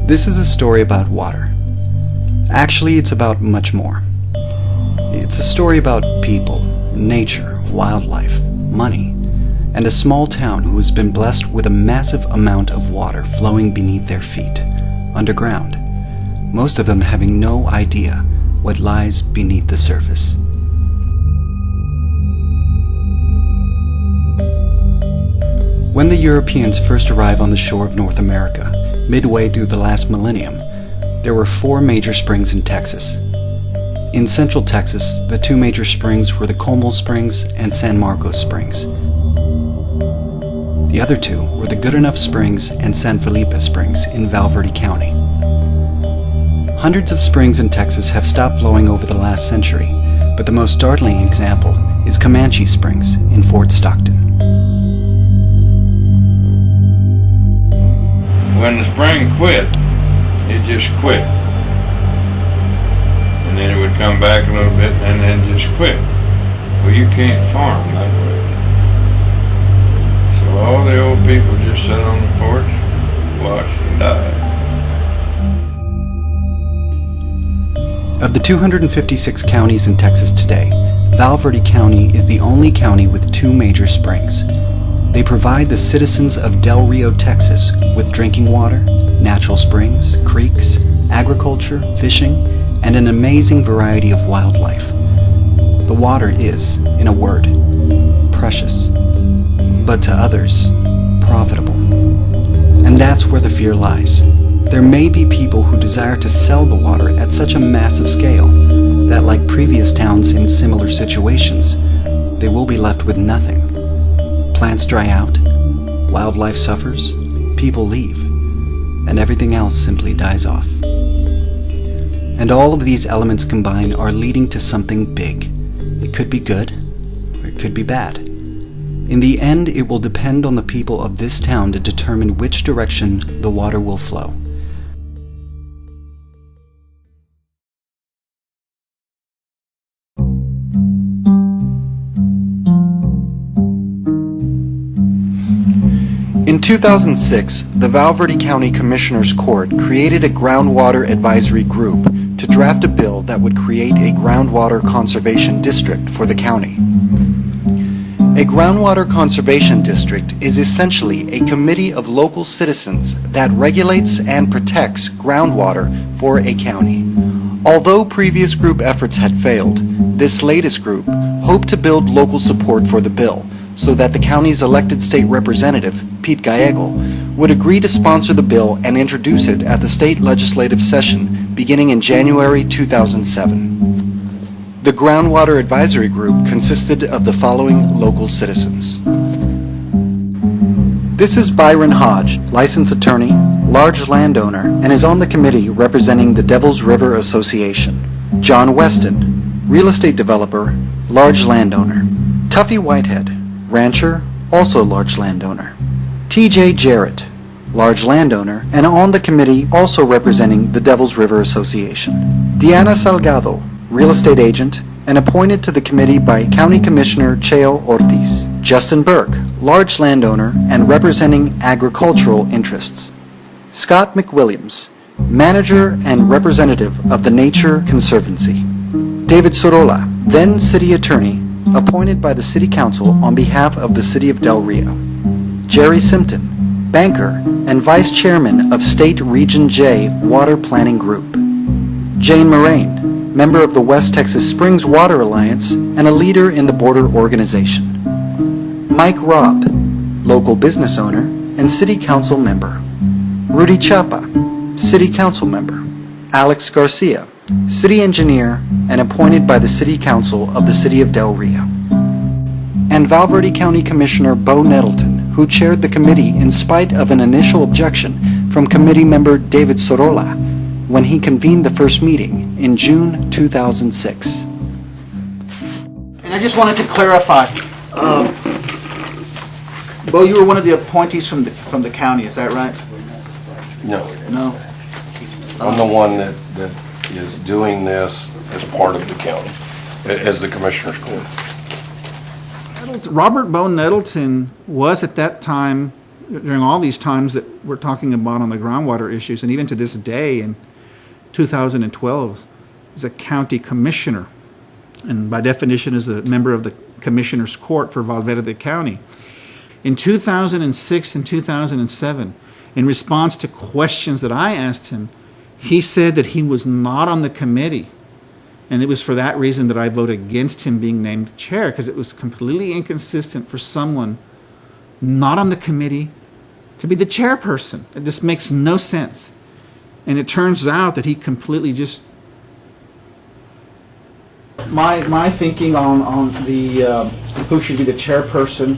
This is a story about water. Actually, it's about much more. It's a story about people, nature, wildlife, money, and a small town who has been blessed with a massive amount of water flowing beneath their feet, underground, most of them having no idea what lies beneath the surface. When the Europeans first arrived on the shore of North America, midway through the last millennium, there were 4 major springs in Texas. In central Texas, the 2 major springs were the Como Springs and San Marcos Springs. The other 2 were the Goodenough Springs and San Felipe Springs in Val Verde County. Hundreds of springs in Texas have stopped flowing over the last century, but the most startling example is Comanche Springs in Fort Stockton. When the spring quit, it just quit. And then it would come back a little bit and then just quit. Well, you can't farm that way. So all the old people just sat on the porch, watched and died. Of the 256 counties in Texas today, Val Verde County is the only county with 2 major springs. They provide the citizens of Del Rio, Texas, with drinking water, natural springs, creeks, agriculture, fishing, and an amazing variety of wildlife. The water is, in a word, precious, but to others, profitable. And that's where the fear lies. There may be people who desire to sell the water at such a massive scale that, like previous towns in similar situations, they will be left with nothing. Plants dry out, wildlife suffers, people leave, and everything else simply dies off. And all of these elements combined are leading to something big. It could be good, or it could be bad. In the end, it will depend on the people of this town to determine which direction the water will flow. In 2006, the Val Verde County Commissioners Court created a groundwater advisory group to draft a bill that would create a groundwater conservation district for the county. A groundwater conservation district is essentially a committee of local citizens that regulates and protects groundwater for a county. Although previous group efforts had failed, this latest group hoped to build local support for the bill, so that the county's elected state representative, Pete Gallego, would agree to sponsor the bill and introduce it at the state legislative session beginning in January 2007. The Groundwater Advisory Group consisted of the following local citizens. This is Byron Hodge, licensed attorney, large landowner, and is on the committee representing the Devils River Association. John Weston, real estate developer, large landowner. Tuffy Whitehead, rancher, also large landowner. T.J. Jarrett, large landowner, and on the committee also representing the Devils River Association. Diana Salgado, real estate agent, and appointed to the committee by County Commissioner Cheo Ortiz. Justin Burke, large landowner and representing agricultural interests. Scott McWilliams, manager and representative of the Nature Conservancy. David Sorolla, then city attorney, appointed by the City Council on behalf of the City of Del Rio. Jerry Simpton, banker and vice chairman of State Region J Water Planning Group. Jane Moraine, member of the West Texas Springs Water Alliance and a leader in the border organization. Mike Robb, local business owner and City Council member. Rudy Chapa, City Council member. Alex Garcia, city engineer and appointed by the City Council of the City of Del Rio. And Val Verde County Commissioner Bo Nettleton, who chaired the committee in spite of an initial objection from committee member David Sorolla when he convened the first meeting in June 2006. And I just wanted to clarify, Bo, you were one of the appointees from the county, is that right? No. No? I'm the one that is doing this as part of the county, as the Commissioners Court. Robert Bo Nettleton was at that time during all these times that we're talking about on the groundwater issues, and even to this day in 2012, is a county commissioner, and by definition is a member of the Commissioner's Court for Valverde County. In 2006 and 2007, in response to questions that I asked him, he said that he was not on the committee. And it was for that reason that I voted against him being named chair, because it was completely inconsistent for someone not on the committee to be the chairperson. It just makes no sense. And it turns out that he completely just... My thinking on the who should be the chairperson,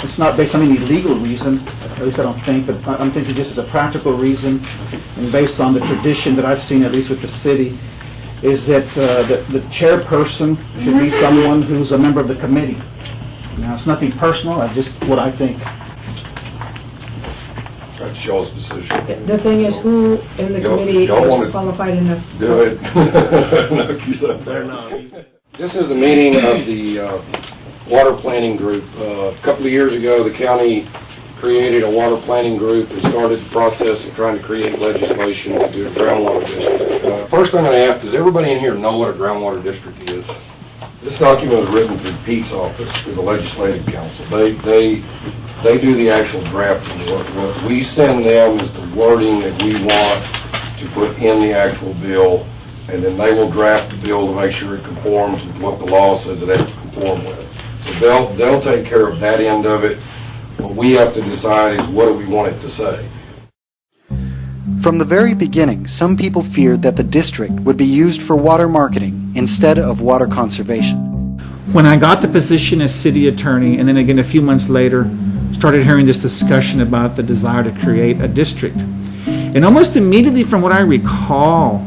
it's not based on any legal reason, at least I don't think, but I'm thinking just as a practical reason, and based on the tradition that I've seen, at least with the city, is that the chairperson should be someone who's a member of the committee. Now, it's nothing personal, it's just what I think. That's y'all's decision. The thing is, who in the committee is qualified enough? Do it. They're not. This is the meeting of the water planning group. A couple of years ago, the county created a water planning group and started the process of trying to create legislation to do a groundwater district. First I'm going to ask, does everybody in here know what a groundwater district is? This document was written through Pete's office, through the legislative council. They do the actual drafting. What we send them is the wording that we want to put in the actual bill, and then they will draft the bill to make sure it conforms with what the law says it has to conform with. So they'll take care of that end of it. What we have to decide is what do we want it to say. From the very beginning, some people feared that the district would be used for water marketing instead of water conservation. When I got the position as city attorney, and then again a few months later, started hearing this discussion about the desire to create a district. And almost immediately from what I recall,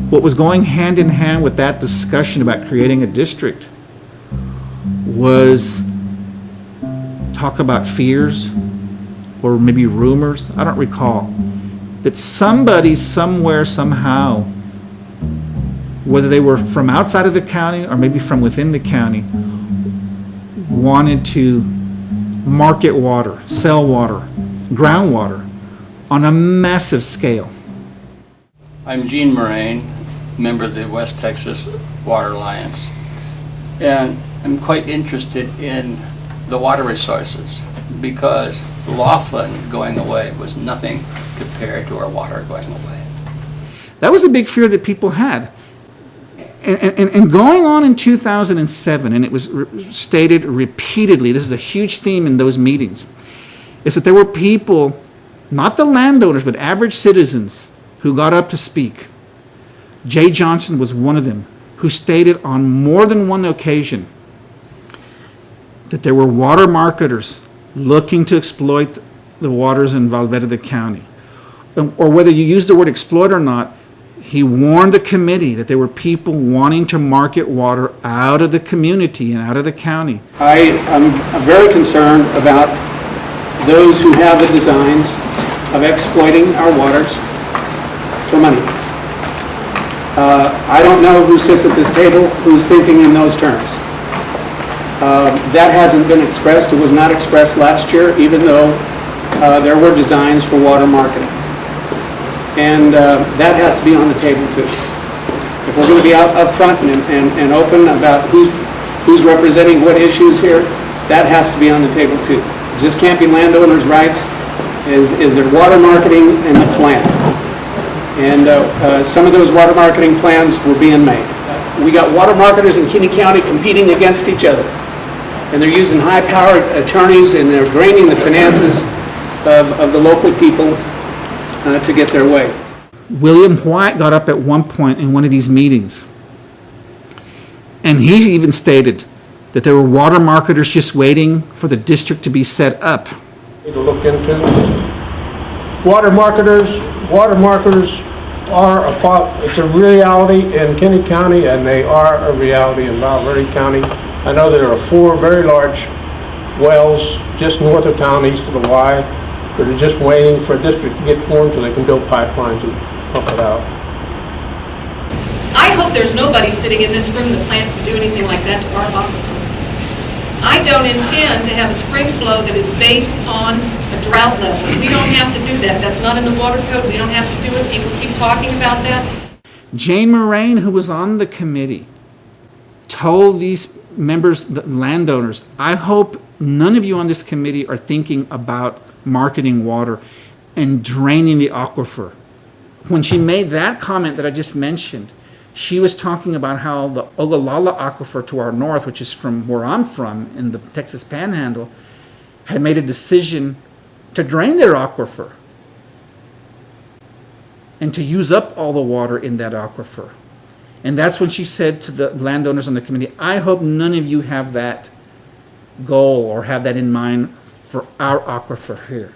what was going hand in hand with that discussion about creating a district was talk about fears or maybe rumors, I don't recall, that somebody somewhere somehow, whether they were from outside of the county or maybe from within the county, wanted to market water, sell water, groundwater on a massive scale. I'm Gene Moraine, member of the West Texas Water Alliance, and I'm quite interested in the water resources because Laughlin going away was nothing compared to our water going away. That was a big fear that people had. And going on in 2007, and it was stated repeatedly, this is a huge theme in those meetings, is that there were people, not the landowners, but average citizens who got up to speak. Jay Johnson was one of them, who stated on more than one occasion that there were water marketers looking to exploit the waters in Valverde County. Or whether you use the word exploit or not, he warned the committee that there were people wanting to market water out of the community and out of the county. I am very concerned about those who have the designs of exploiting our waters for money. I don't know who sits at this table who's thinking in those terms. That hasn't been expressed. It was not expressed last year, even though there were designs for water marketing. And that has to be on the table too. If we're going to be up front and open about who's representing what issues here, that has to be on the table too. It just can't be landowners' rights. Is there water marketing in the plan? And some of those water marketing plans were being made. We got water marketers in Kinney County competing against each other. And they're using high-powered attorneys and they're draining the finances of the local people to get their way. William White got up at one point in one of these meetings, and he even stated that there were water marketers just waiting for the district to be set up. To look into water marketers are it's a reality in Kinney County, and they are a reality in Valverde County. I know there are 4 very large wells just north of town, east of the Y, that are just waiting for a district to get formed so they can build pipelines and pump it out. I hope there's nobody sitting in this room that plans to do anything like that to our aquifer. I don't intend to have a spring flow that is based on a drought level. We don't have to do that. That's not in the water code. We don't have to do it. People keep talking about that. Jane Moraine, who was on the committee, told these members, the landowners, I hope none of you on this committee are thinking about marketing water and draining the aquifer. When she made that comment that I just mentioned, she was talking about how the Ogallala aquifer to our north, which is from where I'm from in the Texas Panhandle, had made a decision to drain their aquifer and to use up all the water in that aquifer. And that's when she said to the landowners on the committee, I hope none of you have that goal or have that in mind for our aquifer here.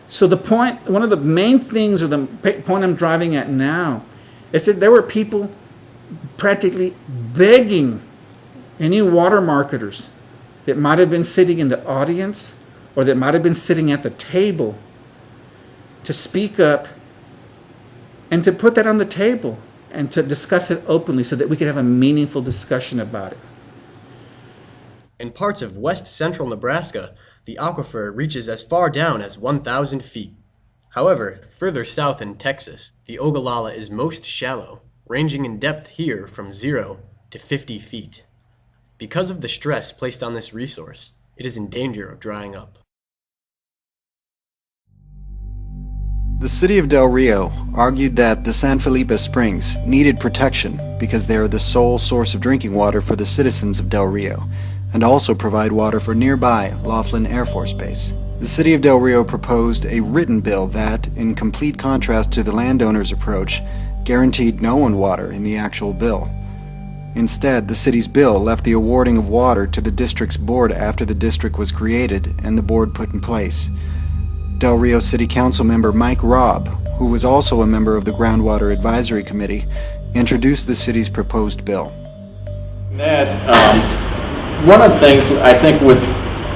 So the point, one of the main things, or the point I'm driving at now, is that there were people practically begging any water marketers that might have been sitting in the audience or that might have been sitting at the table to speak up and to put that on the table and to discuss it openly so that we could have a meaningful discussion about it. In parts of west central Nebraska, the aquifer reaches as far down as 1,000 feet. However, further south in Texas, the Ogallala is most shallow, ranging in depth here from 0 to 50 feet. Because of the stress placed on this resource, it is in danger of drying up. The city of Del Rio argued that the San Felipe Springs needed protection because they are the sole source of drinking water for the citizens of Del Rio, and also provide water for nearby Laughlin Air Force Base. The city of Del Rio proposed a written bill that, in complete contrast to the landowners' approach, guaranteed no one water in the actual bill. Instead, the city's bill left the awarding of water to the district's board after the district was created and the board put in place. Del Rio City Council member Mike Robb, who was also a member of the Groundwater Advisory Committee, introduced the city's proposed bill. One of the things I think with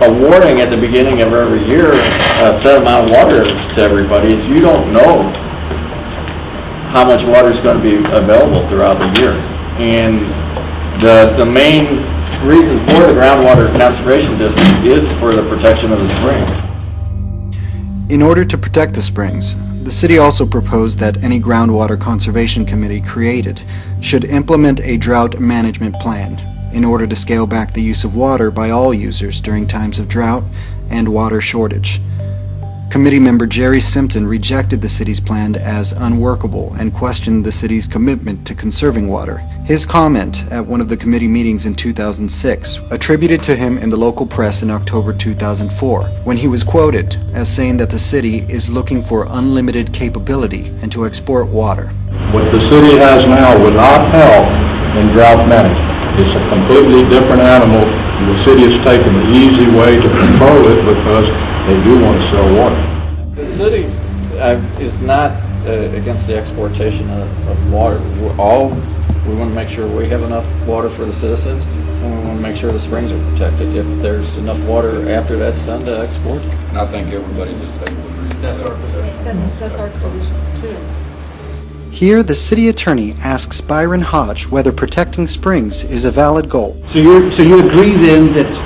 awarding at the beginning of every year a set amount of water to everybody is you don't know how much water is going to be available throughout the year. And the main reason for the groundwater conservation district is for the protection of the springs. In order to protect the springs, the city also proposed that any groundwater conservation committee created should implement a drought management plan in order to scale back the use of water by all users during times of drought and water shortage. Committee member Jerry Simpton rejected the city's plan as unworkable and questioned the city's commitment to conserving water. His comment at one of the committee meetings in 2006, attributed to him in the local press in October 2004, when he was quoted as saying that the city is looking for unlimited capability and to export water. What the city has now will not help in drought management. It's a completely different animal. The city has taken the easy way to control it because they do want to sell water. The city is not against the exportation of water. We want to make sure we have enough water for the citizens, and we want to make sure the springs are protected. If there's enough water after that's done to export. And I think everybody at this table agrees. That's our position. That's our position too. Here, the city attorney asks Byron Hodge whether protecting springs is a valid goal. So you agree then that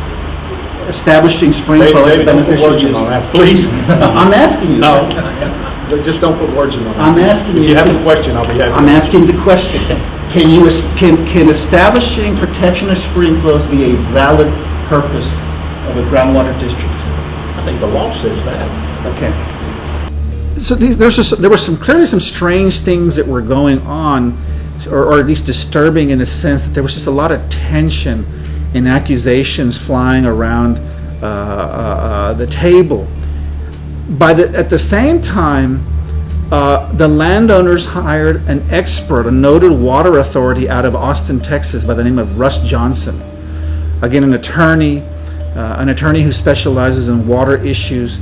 establishing spring flow is beneficial use? Please. I'm asking you. No, just don't put words in my mouth. I'm asking you. If you have a question, I'll be happy. I'm asking the question. Can establishing protection of spring flows be a valid purpose of a groundwater district? I think the law says that. Okay. So there were clearly some strange things that were going on, or at least disturbing in the sense that there was just a lot of tension and accusations flying around the table. At the same time, the landowners hired an expert, a noted water authority out of Austin, Texas, by the name of Russ Johnson. Again, an attorney who specializes in water issues.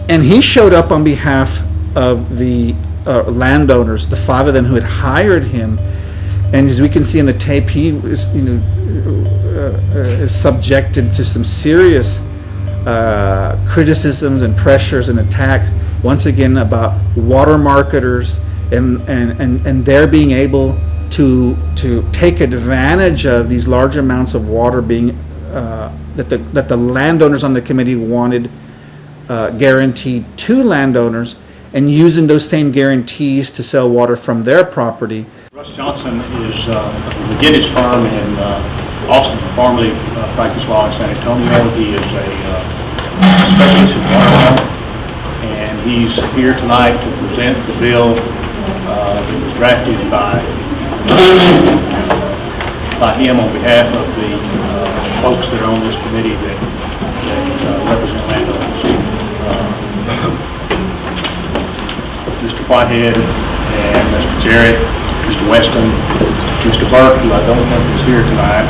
And he showed up on behalf of the landowners, the 5 of them who had hired him. And as we can see in the tape, he was, is subjected to some serious criticisms and pressures and attack, once again, about water marketers and their being able to take advantage of these large amounts of water being that the landowners on the committee wanted guaranteed to landowners, and using those same guarantees to sell water from their property. Russ Johnson is the McGinnis firm in Austin, formerly practiced law in San Antonio. He is a specialist in water law, and he's here tonight to present the bill that was drafted by him on behalf of the folks that are on this committee that represent landowners. Mr. Whitehead and Mr. Jarrett, Mr. Weston, Mr. Burke, who I don't think is here tonight.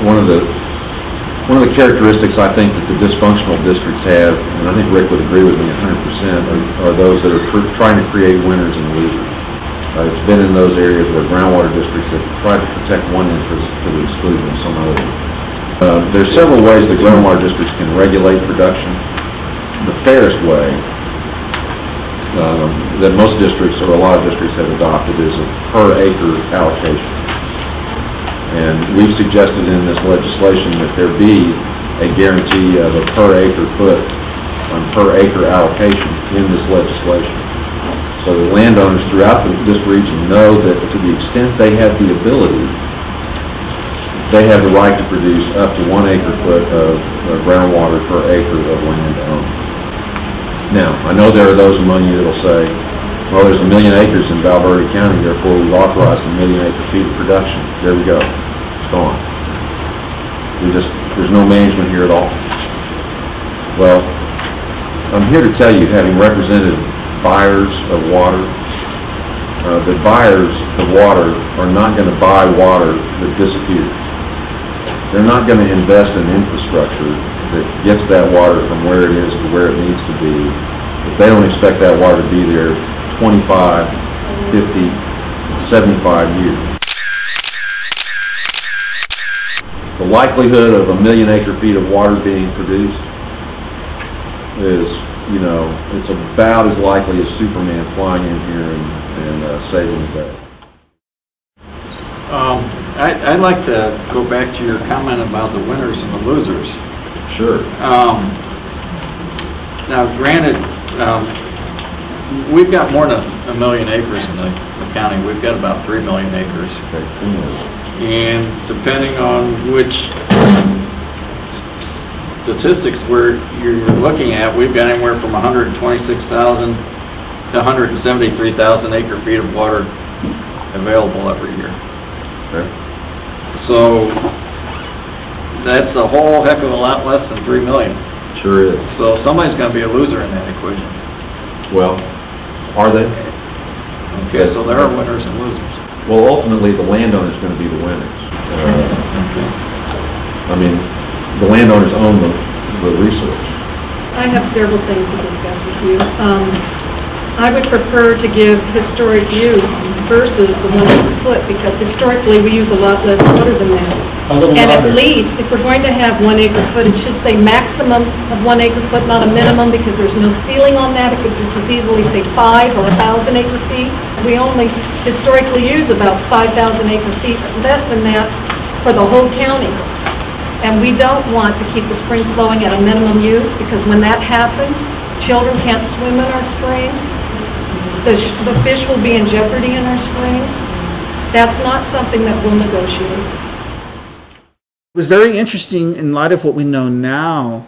One of the characteristics I think that the dysfunctional districts have, and I think Rick would agree with me 100%, are those that are trying to create winners and losers. It's been in those areas where groundwater districts have tried to protect one interest to the exclusion of some other. There's several ways that groundwater districts can regulate production. The fairest way that most districts, or a lot of districts, have adopted is a per acre allocation. And we've suggested in this legislation that there be a guarantee of a per acre foot on per acre allocation in this legislation. So the landowners throughout this region know that to the extent they have the ability, they have the right to produce up to 1 acre foot of groundwater per acre of land owned. Now, I know there are those among you that will say, well, there's 1 million acres in Valverde County, therefore we've authorized 1 million acre feet of production. There we go. It's gone. There's no management here at all. Well, I'm here to tell you, having represented buyers of water, that buyers of water are not going to buy water that disappears. They're not going to invest in infrastructure that gets that water from where it is to where it needs to be if they don't expect that water to be there 25, 50, 75 years. The likelihood of 1 million acre feet of water being produced is, it's about as likely as Superman flying in here and saving the day. I'd like to go back to your comment about the winners and the losers. Sure. Now, granted, we've got more than 1 million acres in the county. We've got about 3 million acres. Okay. And depending on which statistics you're looking at, we've got anywhere from 126,000 to 173,000 acre feet of water available every year. Okay. So that's a whole heck of a lot less than 3 million. Sure is. So somebody's going to be a loser in that equation. Well, are they? Okay, so there are winners and losers. Well, ultimately, the landowner's going to be the winners. Okay. I mean, the landowners own the resource. I have several things to discuss with you. I would prefer to give historic use versus the 1 acre foot, because historically we use a lot less water than that. And at least, if we're going to have 1 acre foot, it should say maximum of 1 acre foot, not a minimum, because there's no ceiling on that. It could just as easily say 5 or 1,000 acre feet. We only historically use about 5,000 acre feet, less than that for the whole county. And we don't want to keep the spring flowing at a minimum use, because when that happens, children can't swim in our springs. The fish will be in jeopardy in our springs. That's not something that we'll negotiate. It was very interesting in light of what we know now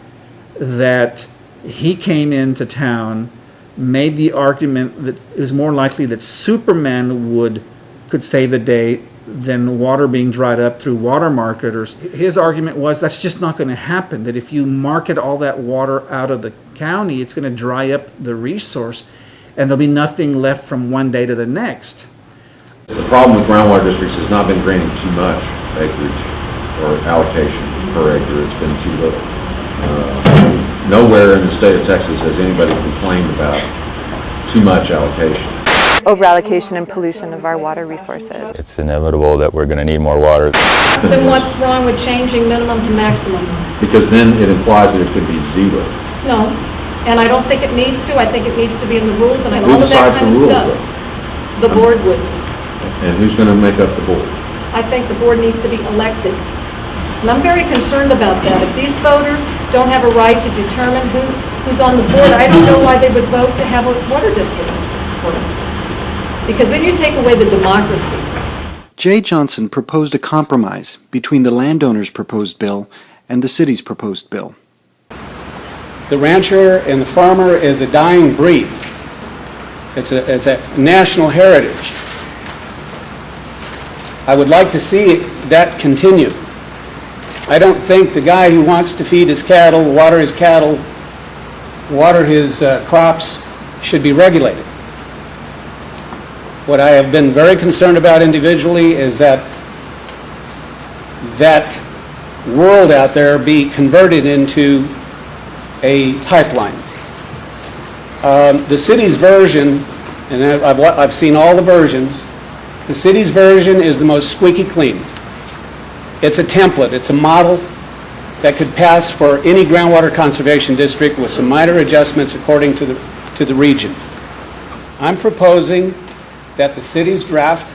that he came into town, made the argument that it was more likely that Superman could save the day than water being dried up through water marketers. His argument was that's just not going to happen, that if you market all that water out of the county, it's going to dry up the resource and there'll be nothing left from one day to the next. The problem with groundwater districts has not been granting too much acreage or allocation per acre. It's been too little. Nowhere in the state of Texas has anybody complained about too much allocation. Over-allocation and pollution of our water resources. It's inevitable that we're going to need more water. Then what's wrong with changing minimum to maximum? Because then it implies that it could be zero. No, and I don't think it needs to. I think it needs to be in the rules and all Who of that decides kind of the rules, stuff. though? The board would. And who's going to make up the board? I think the board needs to be elected. And I'm very concerned about that. If these voters don't have a right to determine who's on the board, I don't know why they would vote to have a water district. Because then you take away the democracy. Jay Johnson proposed a compromise between the landowner's proposed bill and the city's proposed bill. The rancher and the farmer is a dying breed. It's a national heritage. I would like to see that continue. I don't think the guy who wants to feed his cattle, water his crops, should be regulated. What I have been very concerned about individually is that world out there be converted into a pipeline. The city's version, and I've seen all the versions, the city's version is the most squeaky clean. It's a template, it's a model that could pass for any groundwater conservation district with some minor adjustments according to the region. I'm proposing that the city's draft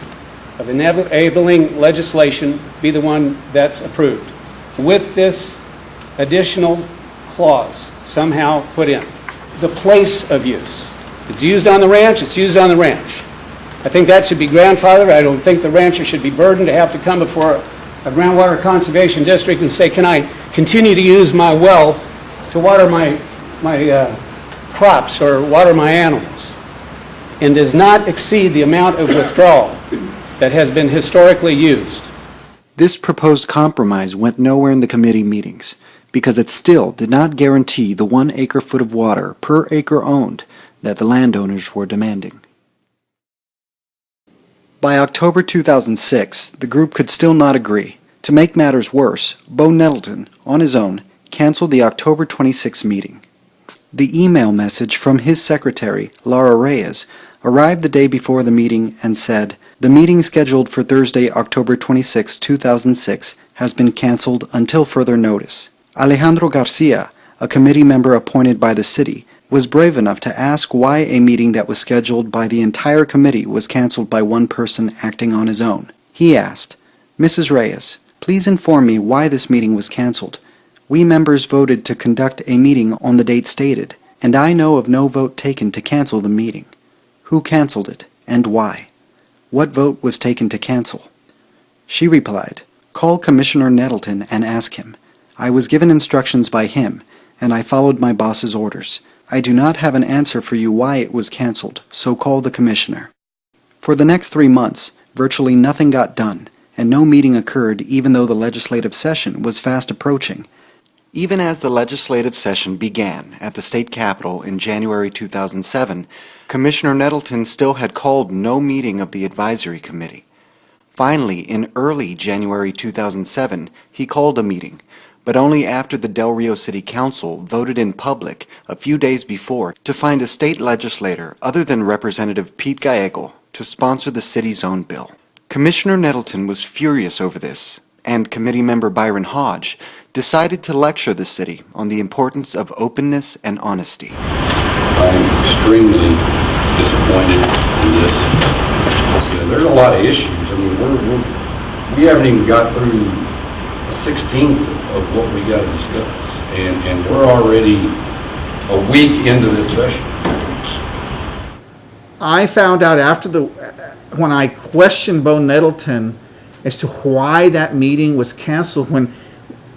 of enabling legislation be the one that's approved, with this additional clause somehow put in. The place of use. If it's used on the ranch, it's used on the ranch. I think that should be grandfathered. I don't think the rancher should be burdened to have to come before a groundwater conservation district and say, can I continue to use my well to water my crops or water my animals? And does not exceed the amount of withdrawal that has been historically used. This proposed compromise went nowhere in the committee meetings because it still did not guarantee the 1 acre-foot of water per acre owned that the landowners were demanding. By October 2006, the group could still not agree. To make matters worse, Bo Nettleton, on his own, canceled the October 26 meeting. The email message from his secretary, Laura Reyes, arrived the day before the meeting and said, "The meeting scheduled for Thursday, October 26, 2006 has been canceled until further notice." Alejandro Garcia, a committee member appointed by the city, was brave enough to ask why a meeting that was scheduled by the entire committee was canceled by one person acting on his own. He asked, "Mrs. Reyes, please inform me why this meeting was canceled. We members voted to conduct a meeting on the date stated, and I know of no vote taken to cancel the meeting. Who canceled it, and why? What vote was taken to cancel?" She replied, "Call Commissioner Nettleton and ask him. I was given instructions by him, and I followed my boss's orders. I do not have an answer for you why it was canceled, so call the commissioner." For the next 3 months, virtually nothing got done, and no meeting occurred even though the legislative session was fast approaching. Even as the legislative session began at the state capitol in January 2007, Commissioner Nettleton still had called no meeting of the advisory committee. Finally, in early January 2007, he called a meeting, but only after the Del Rio City Council voted in public a few days before to find a state legislator other than Representative Pete Gallego to sponsor the city's own bill. Commissioner Nettleton was furious over this, and committee member Byron Hodge decided to lecture the city on the importance of openness and honesty. I'm extremely disappointed in this. There's a lot of issues. I mean, we haven't even got through a 16th of what we got to discuss, and we're already a week into this session. I found out when I questioned Bo Nettleton as to why that meeting was canceled when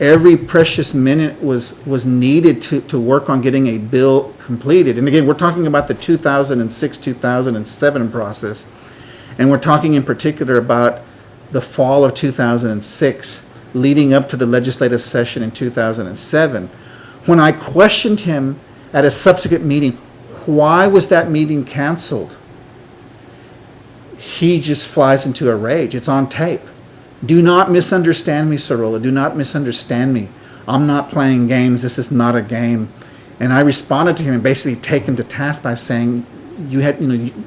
every precious minute was needed to work on getting a bill completed. And again, we're talking about the 2006-2007 process, and we're talking in particular about the fall of 2006 leading up to the legislative session in 2007. When I questioned him at a subsequent meeting, why was that meeting canceled? He just flies into a rage. It's on tape. Do not misunderstand me, Sorolla. Do not misunderstand me. I'm not playing games. This is not a game. And I responded to him and basically take him to task by saying,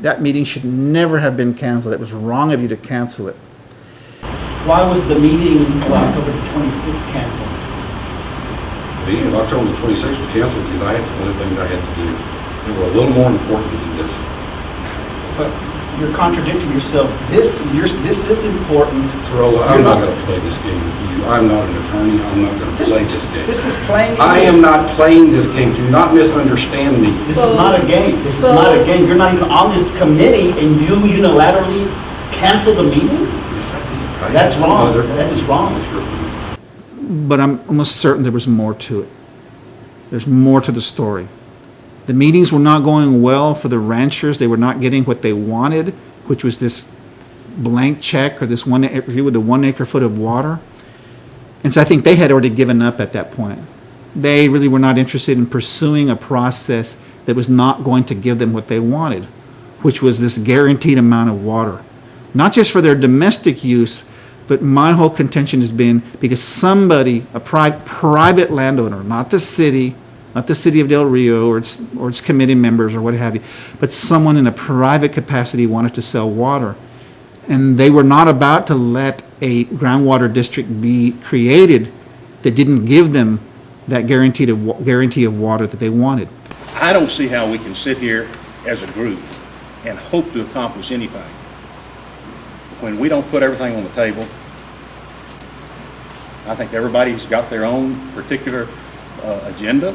that meeting should never have been canceled. It was wrong of you to cancel it. Why was the meeting of October 26th canceled? The meeting of October 26th was canceled because I had some other things I had to do that were a little more important than this. But you're contradicting yourself. This is important. Sorolla, I'm not going to play this game with you. I'm not an attorney. I'm not going to play this game. This is plain. I am not playing this game. Do not misunderstand me. This is not a game. This is not a game. You're not even on this committee, and you unilaterally cancel the meeting? Yes, I did. That's wrong. That is wrong. But I'm almost certain there was more to it. There's more to the story. The meetings were not going well for the ranchers. They were not getting what they wanted, which was this blank check or this 1 acre with the 1 acre foot of water. And so I think they had already given up at that point. They really were not interested in pursuing a process that was not going to give them what they wanted, which was this guaranteed amount of water. Not just for their domestic use, but my whole contention has been because somebody, a private landowner, not the city of Del Rio or its committee members or what have you, but someone in a private capacity wanted to sell water. And they were not about to let a groundwater district be created that didn't give them that guarantee of water that they wanted. I don't see how we can sit here as a group and hope to accomplish anything when we don't put everything on the table. I think everybody's got their own particular agenda.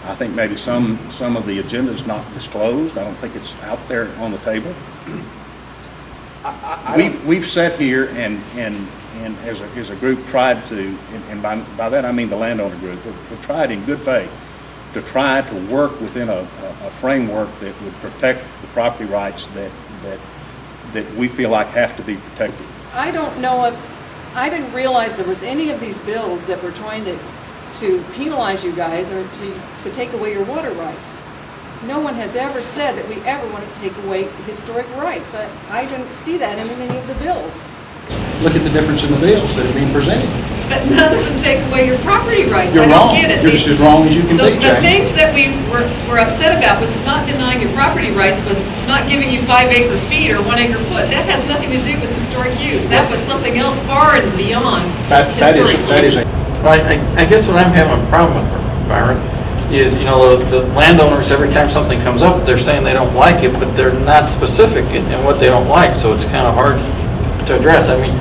I think maybe some of the agenda is not disclosed. I don't think it's out there on the table. We've sat here and as a group tried to, and by that I mean the landowner group, we've tried in good faith to try to work within a framework that would protect the property rights that we feel like have to be protected. I don't know if, I didn't realize there was any of these bills that were trying to penalize you guys or to take away your water rights. No one has ever said that we ever want to take away historic rights. I didn't see that in any of the bills. Look at the difference in the bills that are being presented. But none of them take away your property rights. You're I don't wrong. get it. You're just as wrong as you can be, The Jane. things that we were upset about was not denying your property rights, was not giving you 5 acre feet or 1 acre foot. That has nothing to do with historic use. That was something else far and beyond historic use. Right, I guess what I'm having a problem with, Byron, is, you know, the landowners, every time something comes up, they're saying they don't like it, but they're not specific in what they don't like, so it's kind of hard to address. I mean,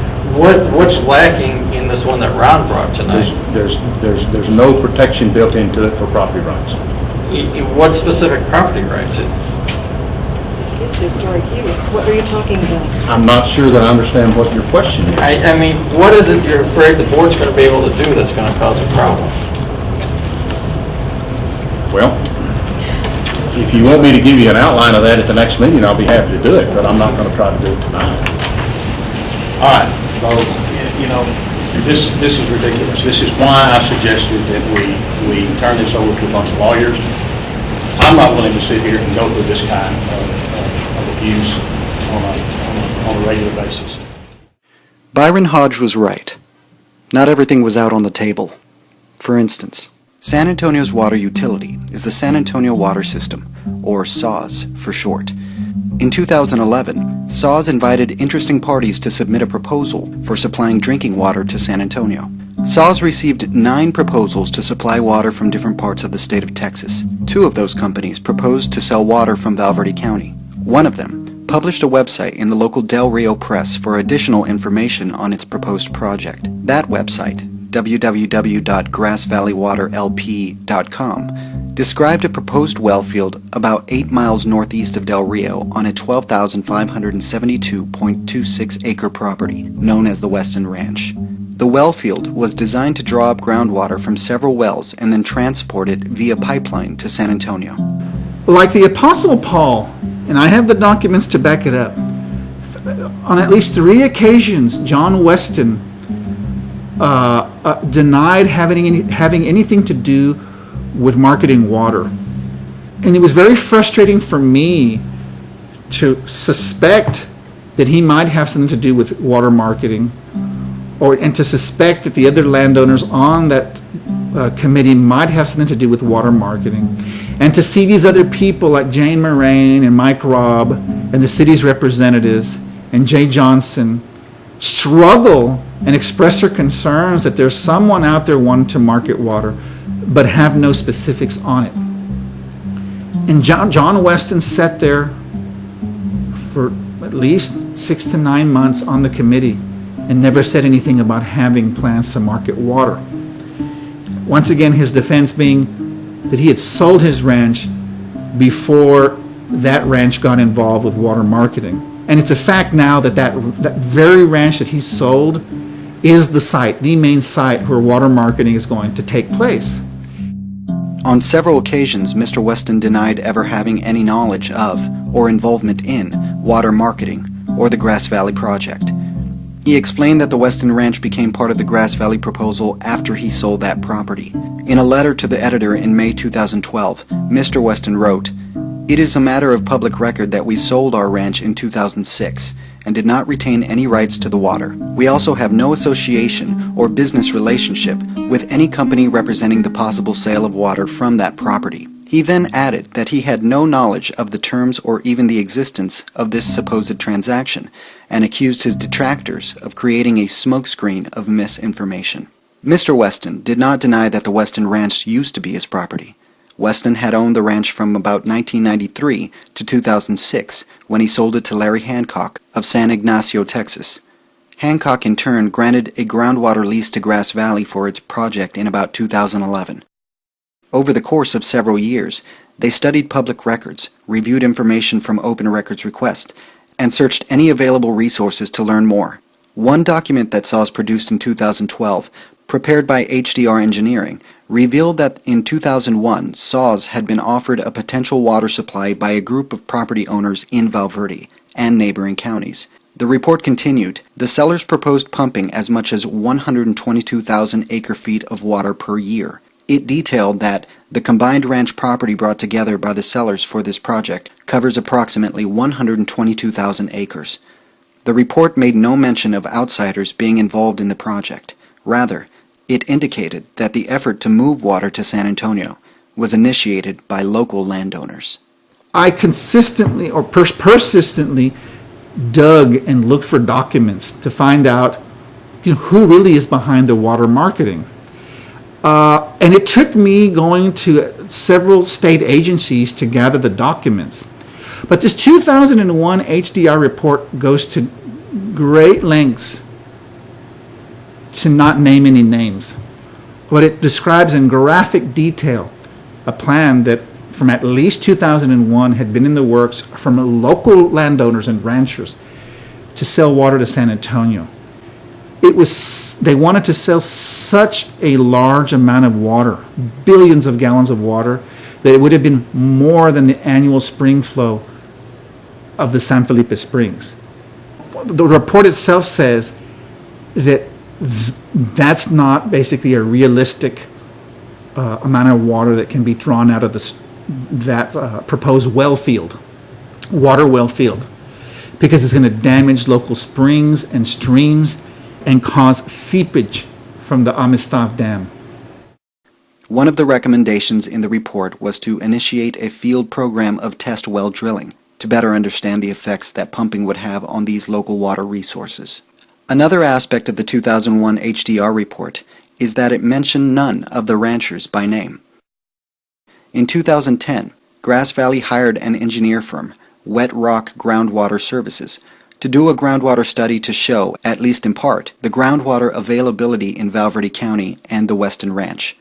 what's lacking in this one that Ron brought tonight? There's no protection built into it for property rights. What specific property rights? It's historic use. What are you talking about? I'm not sure that I understand what your question is. I mean, what is it you're afraid the board's going to be able to do that's going to cause a problem? Well, if you want me to give you an outline of that at the next meeting, I'll be happy to do it, but I'm not going to try to do it tonight. All right, well, you know, this is ridiculous. This is why I suggested that we turn this over to a bunch of lawyers. I'm not willing to sit here and go through this kind of abuse on a regular basis. Byron Hodge was right. Not everything was out on the table. For instance, San Antonio's water utility is the San Antonio Water System, or SAWS for short. In 2011, SAWS invited interesting parties to submit a proposal for supplying drinking water to San Antonio. SAWS received 9 proposals to supply water from different parts of the state of Texas. 2 of those companies proposed to sell water from Valverde County. One of them published a website in the local Del Rio Press for additional information on its proposed project. That website, www.grassvalleywaterlp.com, described a proposed well field about 8 miles northeast of Del Rio on a 12,572.26 acre property known as the Weston Ranch. The well field was designed to draw up groundwater from several wells and then transport it via pipeline to San Antonio. Like the Apostle Paul, and I have the documents to back it up, on at least 3 occasions, John Weston denied having anything to do with marketing water. And it was very frustrating for me to suspect that he might have something to do with water marketing, and to suspect that the other landowners on that committee might have something to do with water marketing. And to see these other people like Jane Moraine and Mike Robb and the city's representatives and Jay Johnson struggle and express their concerns that there's someone out there wanting to market water but have no specifics on it. And John Weston sat there for at least 6 to 9 months on the committee and never said anything about having plans to market water. Once again, his defense being that he had sold his ranch before that ranch got involved with water marketing. And it's a fact now that that very ranch that he sold is the site, the main site where water marketing is going to take place. On several occasions, Mr. Weston denied ever having any knowledge of or involvement in water marketing or the Grass Valley project. He explained that the Weston Ranch became part of the Grass Valley proposal after he sold that property. In a letter to the editor in May 2012, Mr. Weston wrote, "It is a matter of public record that we sold our ranch in 2006 and did not retain any rights to the water. We also have no association or business relationship with any company representing the possible sale of water from that property." He then added that he had no knowledge of the terms or even the existence of this supposed transaction, and accused his detractors of creating a smokescreen of misinformation. Mr. Weston did not deny that the Weston Ranch used to be his property. Weston had owned the ranch from about 1993 to 2006, when he sold it to Larry Hancock of San Ignacio, Texas. Hancock in turn granted a groundwater lease to Grass Valley for its project in about 2011. Over the course of several years, they studied public records, reviewed information from open records requests, and searched any available resources to learn more. One document that SAW produced in 2012, prepared by HDR Engineering, revealed that in 2001, SAWS had been offered a potential water supply by a group of property owners in Valverde and neighboring counties. The report continued, the sellers proposed pumping as much as 122,000 acre-feet of water per year. It detailed that the combined ranch property brought together by the sellers for this project covers approximately 122,000 acres. The report made no mention of outsiders being involved in the project. Rather, it indicated that the effort to move water to San Antonio was initiated by local landowners. I consistently or persistently dug and looked for documents to find out who really is behind the water marketing. And it took me going to several state agencies to gather the documents. But this 2001 HDR report goes to great lengths to not name any names. But it describes in graphic detail a plan that from at least 2001 had been in the works from local landowners and ranchers to sell water to San Antonio. They wanted to sell such a large amount of water, billions of gallons of water, that it would have been more than the annual spring flow of the San Felipe Springs. The report itself says that that's not basically a realistic amount of water that can be drawn out of that proposed well field, water well field, because it's going to damage local springs and streams and cause seepage from the Amistad Dam. One of the recommendations in the report was to initiate a field program of test well drilling to better understand the effects that pumping would have on these local water resources. Another aspect of the 2001 HDR report is that it mentioned none of the ranchers by name. In 2010, Grass Valley hired an engineer firm, Wet Rock Groundwater Services, to do a groundwater study to show, at least in part, the groundwater availability in Valverde County and the Weston Ranch.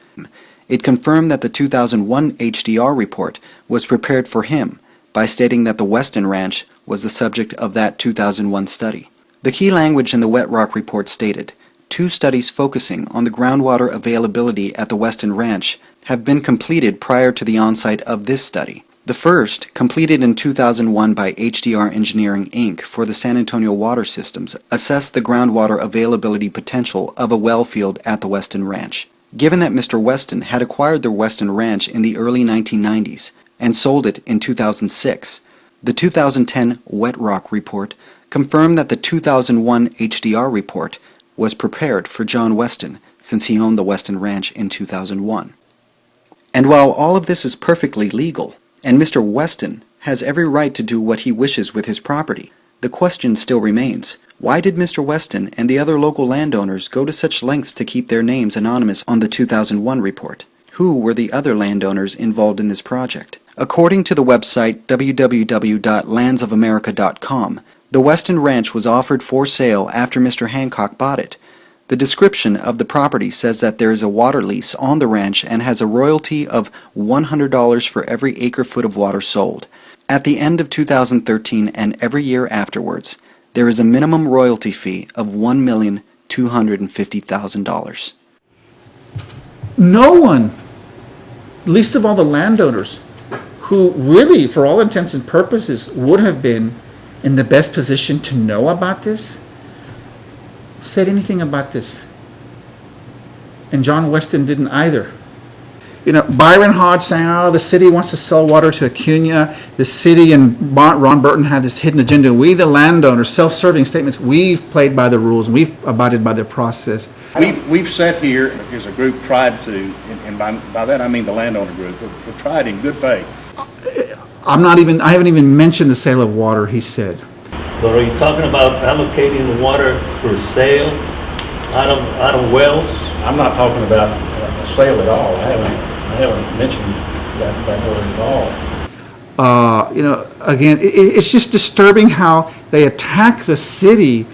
It confirmed that the 2001 HDR report was prepared for him by stating that the Weston Ranch was the subject of that 2001 study. The key language in the Wet Rock report stated, 2 studies focusing on the groundwater availability at the Weston Ranch have been completed prior to the onset of this study. The first, completed in 2001 by HDR Engineering Inc. for the San Antonio water systems, assessed the groundwater availability potential of a well field at the Weston Ranch. Given that Mr. Weston had acquired the Weston Ranch in the early 1990s and sold it in 2006, the 2010 Wet Rock report confirmed that the 2001 HDR report was prepared for John Weston since he owned the Weston Ranch in 2001. And while all of this is perfectly legal, and Mr. Weston has every right to do what he wishes with his property, the question still remains, why did Mr. Weston and the other local landowners go to such lengths to keep their names anonymous on the 2001 report? Who were the other landowners involved in this project? According to the website www.landsofamerica.com, the Weston Ranch was offered for sale after Mr. Hancock bought it. The description of the property says that there is a water lease on the ranch and has a royalty of $100 for every acre-foot of water sold. At the end of 2013 and every year afterwards, there is a minimum royalty fee of $1,250,000. No one, least of all the landowners, who really, for all intents and purposes, would have been in the best position to know about this, said anything about this. And John Weston didn't either. You know, Byron Hodge saying, oh, the city wants to sell water to Acuna. The city and Ron Burton have this hidden agenda. We, the landowners, self-serving statements, we've played by the rules, and we've abided by their process. We've sat here as a group, tried to, and by that I mean the landowner group, we've tried in good faith. I haven't even mentioned the sale of water, he said. But are you talking about allocating the water for sale out of wells? I'm not talking about a sale at all. I haven't mentioned that word at all. You know, again, it's just disturbing how they attack the city,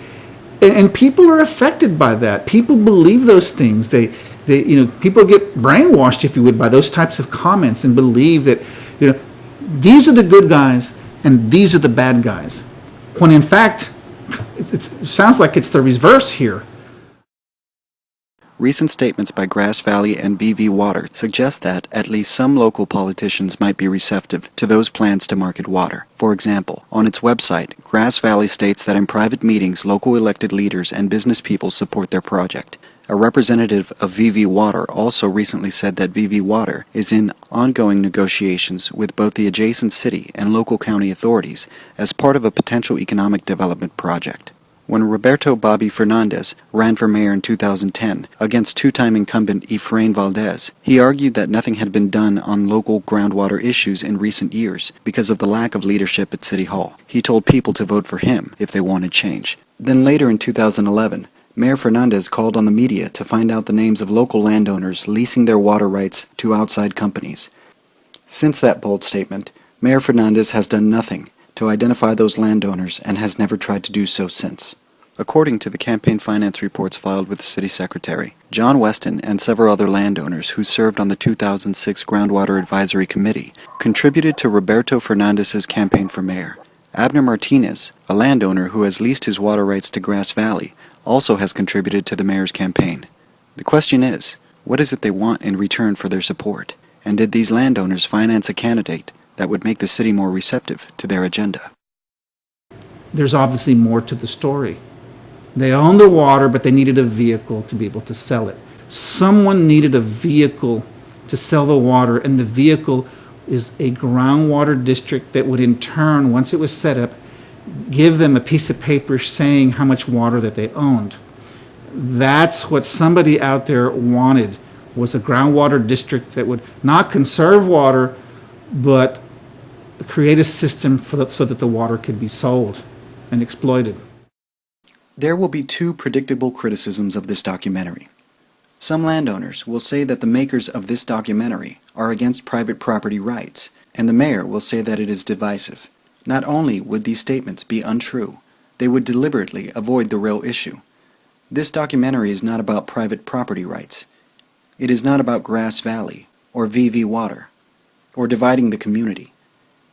and people are affected by that. People believe those things. People get brainwashed, if you would, by those types of comments and believe that, you know, these are the good guys and these are the bad guys. When in fact, it sounds like it's the reverse here. Recent statements by Grass Valley and VV Water suggest that at least some local politicians might be receptive to those plans to market water. For example, on its website, Grass Valley states that in private meetings, local elected leaders and business people support their project. A representative of VV Water also recently said that VV Water is in ongoing negotiations with both the adjacent city and local county authorities as part of a potential economic development project. When Roberto Bobby Fernandez ran for mayor in 2010 against two-time incumbent Efrain Valdez, he argued that nothing had been done on local groundwater issues in recent years because of the lack of leadership at City Hall. He told people to vote for him if they wanted change. Then later in 2011, Mayor Fernandez called on the media to find out the names of local landowners leasing their water rights to outside companies. Since that bold statement, Mayor Fernandez has done nothing to identify those landowners and has never tried to do so since. According to the campaign finance reports filed with the city secretary, John Weston and several other landowners who served on the 2006 Groundwater Advisory Committee contributed to Roberto Fernandez's campaign for mayor. Abner Martinez, a landowner who has leased his water rights to Grass Valley, also has contributed to the mayor's campaign. The question is, what is it they want in return for their support? And did these landowners finance a candidate that would make the city more receptive to their agenda? There's obviously more to the story. They own the water, but they needed a vehicle to be able to sell it. Someone needed a vehicle to sell the water, and the vehicle is a groundwater district that would in turn, once it was set up, give them a piece of paper saying how much water that they owned. That's what somebody out there wanted, was a groundwater district that would not conserve water, but create a system so that the water could be sold and exploited. There will be two predictable criticisms of this documentary. Some landowners will say that the makers of this documentary are against private property rights, and the mayor will say that it is divisive. Not only would these statements be untrue, they would deliberately avoid the real issue. This documentary is not about private property rights. It is not about Grass Valley or VV Water or dividing the community.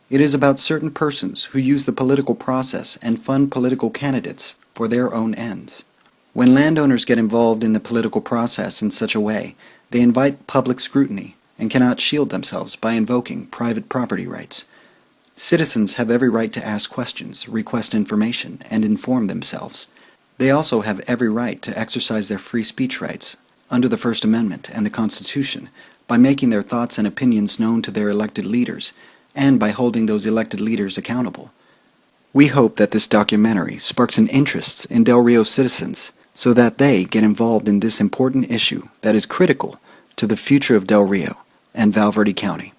It is about certain persons who use the political process and fund political candidates for their own ends. When landowners get involved in the political process in such a way, they invite public scrutiny and cannot shield themselves by invoking private property rights. Citizens have every right to ask questions, request information, and inform themselves. They also have every right to exercise their free speech rights under the First Amendment and the Constitution by making their thoughts and opinions known to their elected leaders and by holding those elected leaders accountable. We hope that this documentary sparks an interest in Del Rio citizens so that they get involved in this important issue that is critical to the future of Del Rio and Val Verde County.